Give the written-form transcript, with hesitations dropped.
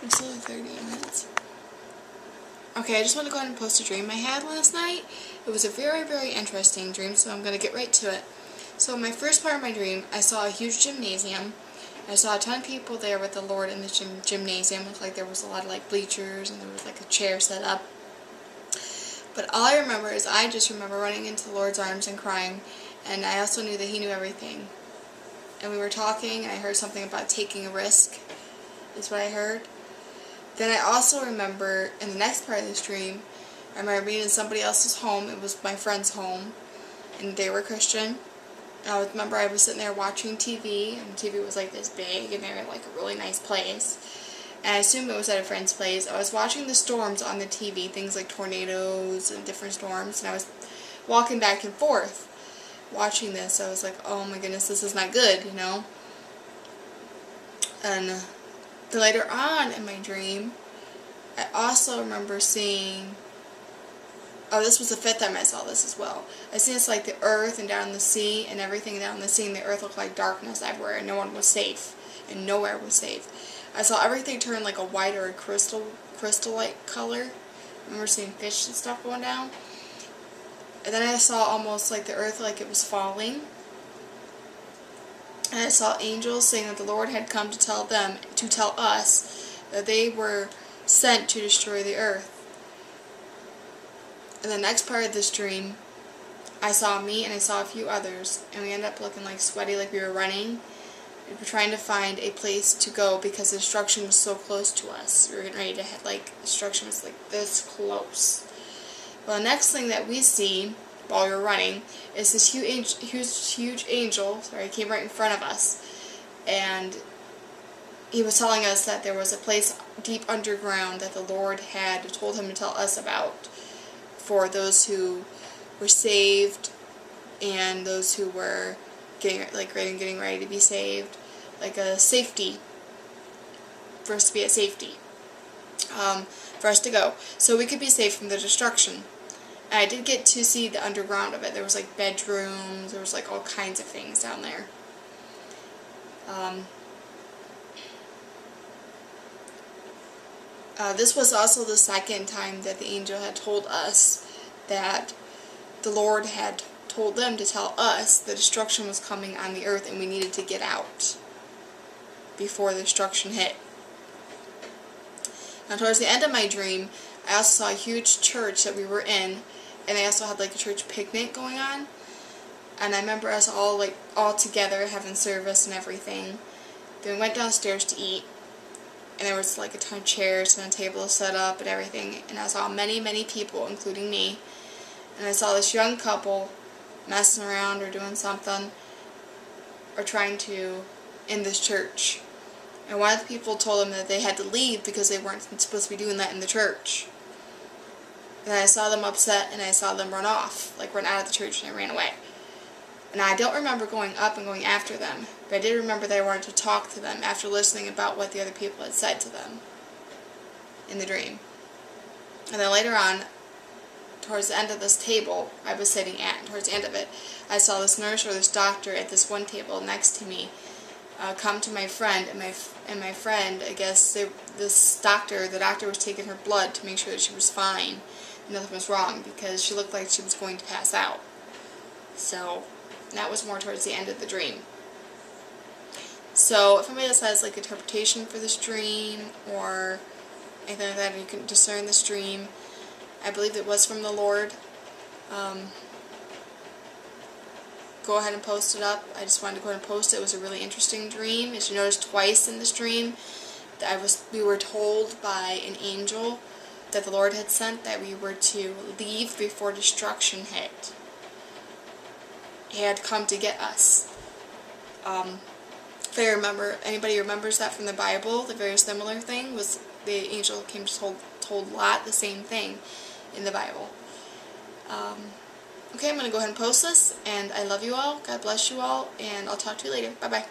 We're still at 30 minutes. Okay, I just want to go ahead and post a dream I had last night. It was a very, very interesting dream, so I'm going to get right to it. So my first part of my dream, I saw a huge gymnasium. I saw a ton of people there with the Lord in the gymnasium. It looked like there was a lot of bleachers and there was a chair set up. But all I remember is I just remember running into the Lord's arms and crying, and I also knew that He knew everything. And we were talking, and I heard something about taking a risk, is what I heard. Then I also remember, in the next part of this dream, I remember being in somebody else's home. It was my friend's home, and they were Christian. I remember I was sitting there watching TV, and the TV was this big, and they were in a really nice place. And I assumed it was at a friend's place. I was watching the storms on the TV, things like tornadoes and different storms, and I was walking back and forth watching this. I was like, oh my goodness, this is not good, And later on in my dream, I also remember seeing, this was the fifth time I saw this as well. I seen it's the earth and down the sea and everything down the sea, and the earth looked like darkness everywhere, and no one was safe, and nowhere was safe. I saw everything turn a white or a crystal-like color. I remember seeing fish and stuff going down. And then I saw almost the earth it was falling. And I saw angels saying that the Lord had come to tell us that they were sent to destroy the earth. In the next part of this dream, I saw me and I saw a few others, and we ended up looking sweaty, we were running. We were trying to find a place to go because the destruction was so close to us. We were getting ready to head, destruction was this close. Well, the next thing that we see while we were running is this huge angel, came right in front of us. And he was telling us that there was a place deep underground that the Lord had told him to tell us about for those who were saved and those who were getting ready to be saved, a safety, for us to be at safety, for us to go, so we could be safe from the destruction. And I did get to see the underground of it. There was bedrooms, there was all kinds of things down there. This was also the second time that the angel had told us that the Lord had told them to tell us the destruction was coming on the earth and we needed to get out before the destruction hit. Now towards the end of my dream, I also saw a huge church that we were in, and they also had a church picnic going on. And I remember us all together having service and everything. Then we went downstairs to eat, and there was a ton of chairs and a table set up and everything, and I saw many, many people, including me. And I saw this young couple messing around or doing something or trying to in this church. And one of the people told them that they had to leave because they weren't supposed to be doing that in the church. And I saw them upset, and I saw them run off, run out of the church, and they ran away. And I don't remember going up and going after them, but I did remember that I wanted to talk to them after listening about what the other people had said to them in the dream. And then later on, towards the end of this table I was sitting at, towards the end of it, I saw this nurse or this doctor at this one table next to me come to my friend, and my friend, I guess, the doctor was taking her blood to make sure that she was fine and nothing was wrong, because she looked like she was going to pass out. So that was more towards the end of the dream. So if anybody else has interpretation for this dream or anything like that, and you can discern this dream, I believe it was from the Lord. Go ahead and post it up. I just wanted to go ahead and post it. It was a really interesting dream. As you notice, twice in this dream, we were told by an angel that the Lord had sent that we were to leave before destruction hit. He had come to get us. If I remember, anybody remembers that from the Bible, the very similar thing was the angel came to told Lot the same thing in the Bible. Okay, I'm going to go ahead and post this, and I love you all. God bless you all, and I'll talk to you later. Bye-bye.